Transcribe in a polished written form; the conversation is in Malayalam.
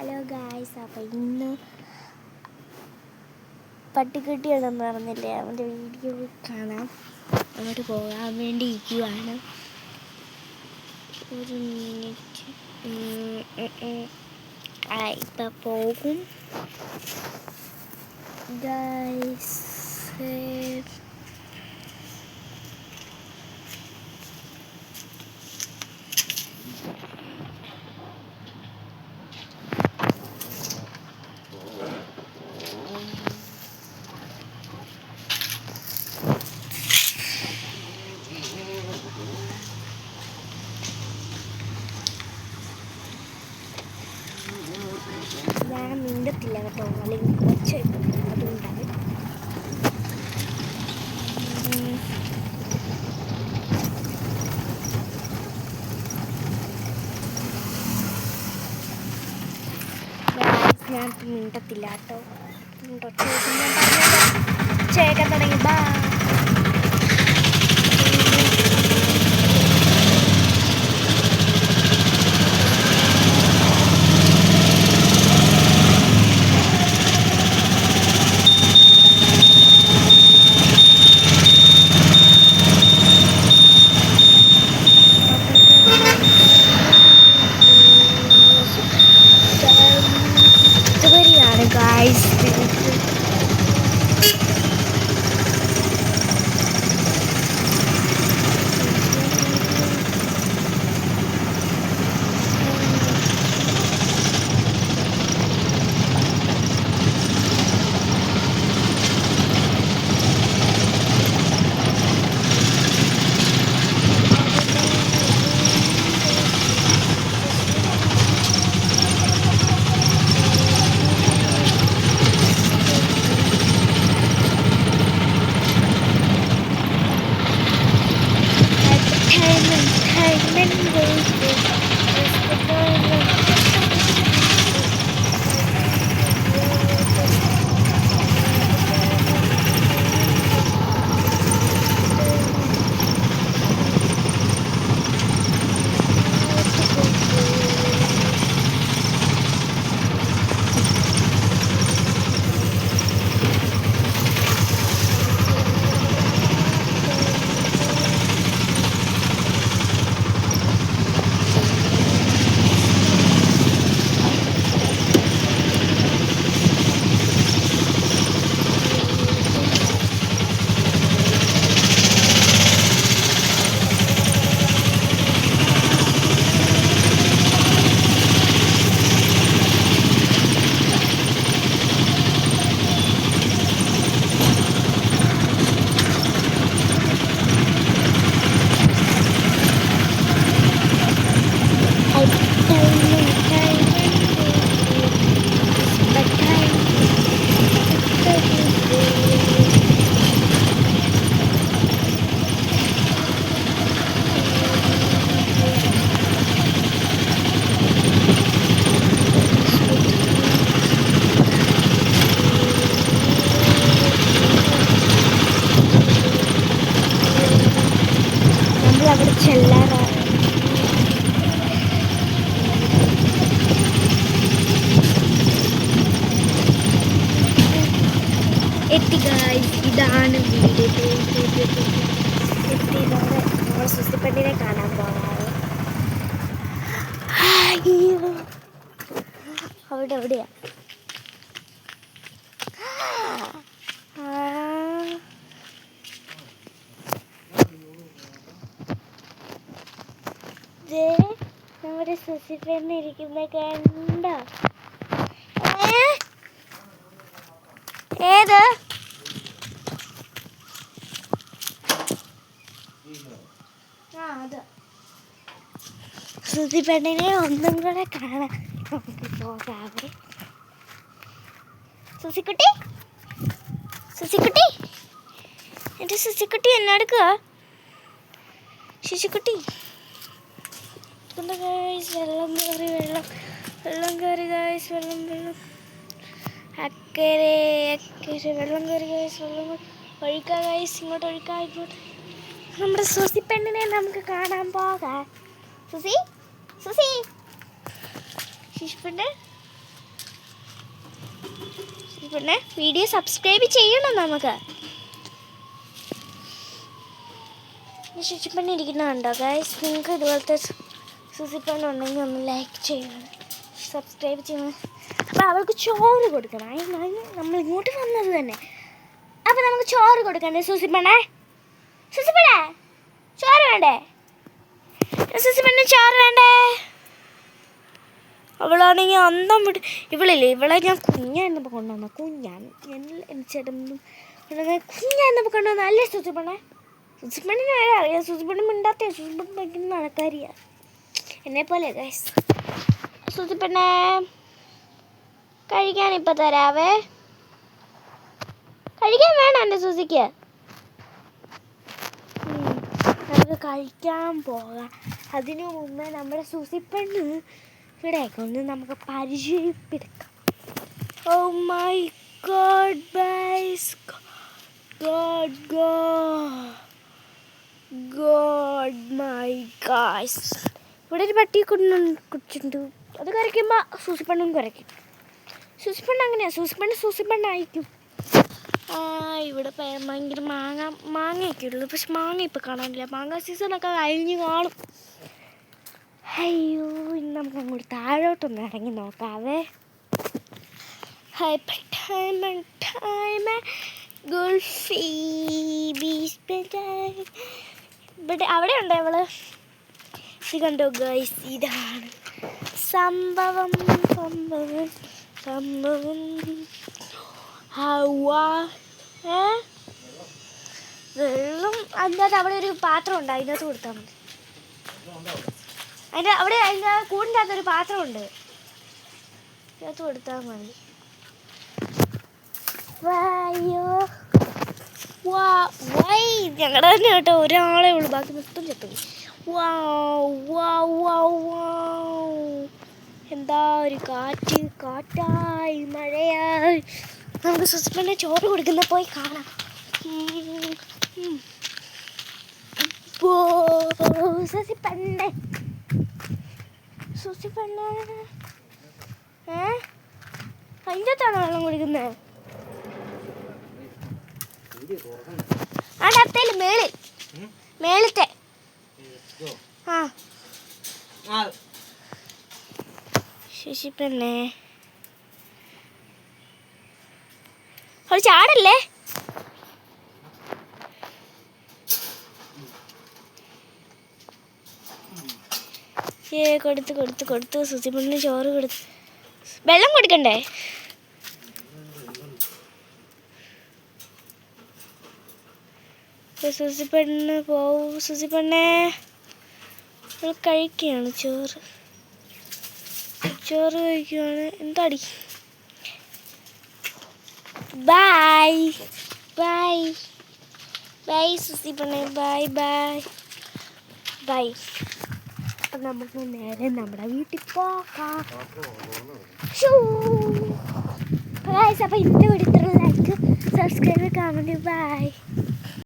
ഹലോ ഗായ്സ്, അപ്പം ഇന്ന് പട്ടിക്കുട്ടിയാണെന്ന് പറഞ്ഞില്ലേ, അവൻ്റെ വീഡിയോ കാണാം. അങ്ങോട്ട് പോകാൻ വേണ്ടി ഇരിക്കുവാണ്. ഒരു മിനിറ്റ്, ഇപ്പം പോകും ഗായ്സ്. ഞാൻ മിണ്ടത്തില്ല കേട്ടോ, അല്ലെങ്കിൽ ഒച്ച അതുകൊണ്ടാണ്. ഞാൻ മിണ്ടത്തില്ല കേട്ടോ, ചേക്കാൻ തുടങ്ങി. ബാ ഇതുവരെയാണ് ഗായ്സ്. അവിടെ ചെല്ലാറാണ്. എത്തി ഗായ്സ്, ഇതാണ് വീട്. എത്തിയതോടെ നമ്മൾ സുസിപ്പണ്ണിനെ കാണാൻ പോകാറ്. അവിടെ എവിടെയാ? നമ്മുടെ സുസിപ്പണ്ണി ഇരിക്കുന്ന കണ്ട. ഏത് സുസിപ്പണ്ണിനെ ഒന്നും കൂടെ കാണാൻ നമുക്ക് പോകാവേ. സുസിക്കുട്ടി, സുസിക്കുട്ടി, എൻ്റെ സുസിക്കുട്ടി എന്നെടുക്കുക. ശിശുക്കുട്ടി, വെള്ളം കയറി ഗായ്സ്, വെള്ളം അക്കരെ വെള്ളം കയറി ഗായ്സ്. വെള്ളം ഒഴിക്കുക ഗായ്സ്, ഇങ്ങോട്ട് ഒഴിക്കുക. ഇങ്ങോട്ട് നമ്മുടെ സുസിപ്പെണ്ണിനെ നമുക്ക് കാണാൻ പോകാം. സുസി, ശിശുപ്പെണ്ണ്, പിന്നെ വീഡിയോ സബ്സ്ക്രൈബ് ചെയ്യണം നമുക്ക്. ശുചിപ്പണ്ണി ഇരിക്കുന്നുണ്ടോ ഗൈസ്? നിങ്ങൾക്ക് ഇതുപോലത്തെ സൂസിപ്പണ്ണി ഉണ്ടെങ്കിൽ ഒന്ന് ലൈക്ക് ചെയ്യണം, സബ്സ്ക്രൈബ് ചെയ്യണം. അപ്പോൾ അവൾക്ക് ചോറ് കൊടുക്കണം. അതിനാണ് നമ്മൾ ഇങ്ങോട്ട് വന്നത് തന്നെ. അപ്പോൾ നമുക്ക് ചോറ് കൊടുക്കണ്ടേ സൂസിപ്പണ്ണേ? സൂസിപ്പണ്ണേ ചോറ് വേണ്ടേ? സൂസിപ്പണ്ണ ചോറ് വേണ്ടേ? അവളാണെങ്കിൽ അന്തം വിട്ട് ഇവളെ ഞാൻ കുഞ്ഞായിരുന്നപ്പോൾ കൊണ്ടുവന്ന കുഞ്ഞായിരുന്നപ്പോൾ കൊണ്ടുവന്ന അല്ലേ സൂസിപ്പണ്ണേ? സൂസിപ്പണ്ണിന് വരെ അറിയാം. സൂസിപ്പണ്ണി മിണ്ടാത്ത സൂസിപ്പണ്ണി ഭയങ്കര നടക്കാരിയാണ് എന്നെപ്പോലെ ഗൈസ്. സൂസിപ്പണ്ണേ കഴിക്കാൻ ഇപ്പം തരാവേ. കഴിക്കാൻ വേണം എൻ്റെ സൂസിക്ക്. നമുക്ക് കഴിക്കാൻ പോകാം. അതിനു മുമ്പേ നമ്മുടെ സൂസിപ്പണ്ണി ഇവിടേക്ക് ഒന്ന് നമുക്ക് പരിചയപ്പെടുത്താം. Oh my god guys, god my guys. ഇവിടെ ഒരു പട്ടി കുടിച്ചിട്ടുണ്ട്. അത് കരയ്ക്കുമ്പോൾ സൂസിപ്പണ്ണും കരയ്ക്കും. സൂസിപ്പണ്ണ് അങ്ങനെയാണ്. സൂസിപ്പണ്ണായിരിക്കും. ഇവിടെ ഭയങ്കര മാങ്ങയൊക്കെ ഉള്ളു. പക്ഷെ മാങ്ങ ഇപ്പോൾ കാണാനില്ല. മാങ്ങ സീസണൊക്കെ കഴിഞ്ഞ് കാണും. അയ്യോ, ഇന്ന് നമുക്ക് അങ്ങോട്ട് താഴോട്ടൊന്ന് ഇറങ്ങി നോക്കാവേ. ഇവിടെ അവിടെ ഉണ്ടോ അവള്? ഇത് കണ്ടോ ഗൈസ്, ഇതാണ് സംഭവം. വെള്ളം അതിനകത്ത് അവിടെ ഒരു പാത്രം ഉണ്ട്, അതിനകത്ത് കൊടുത്താൽ മതി. അതിൻ്റെ കൂടിൻ്റെ അകത്തൊരു പാത്രമുണ്ട്, അതിനകത്ത് കൊടുത്താൽ മതി. ഞങ്ങളുടെ തന്നെ കേട്ടോ, ഒരാളെ ഉള്ളു, ബാക്കി മൊത്തം ചെത്തു. എന്താ ഒരു കാറ്റായി മഴയായി. നമുക്ക് സൂസിപ്പണ്ണെ ചോറ് കൊടുക്കുന്ന പോയി കാണാം. സൂസിപ്പണ്ണെ അതിൻ്റെ അകത്താണോ വെള്ളം കുടിക്കുന്നത്? ആ ഡപ്പയിൽ മേളത്തെ ശശിപ്പണ്ണേ ഒരു ചാടല്ലേ? കൊടുത്തു സൂസിപ്പണ്ണിന് ചോറ് കൊടുത്തു. വെള്ളം കൊടുക്കണ്ടേ? സൂസിപ്പണ്ണ് പോവും. സൂസിപ്പണ്ണേ കഴിക്കുകയാണ്, ചോറ് കഴിക്കുകയാണ്. എന്താടി? ബൈ സൂസിപ്പണ്ണേ, ബൈ. അപ്പം നമുക്ക് നേരെ നമ്മുടെ വീട്ടിൽ പോകാം. അപ്പം ഇന്നത്തെ video like, subscribe, comment, by.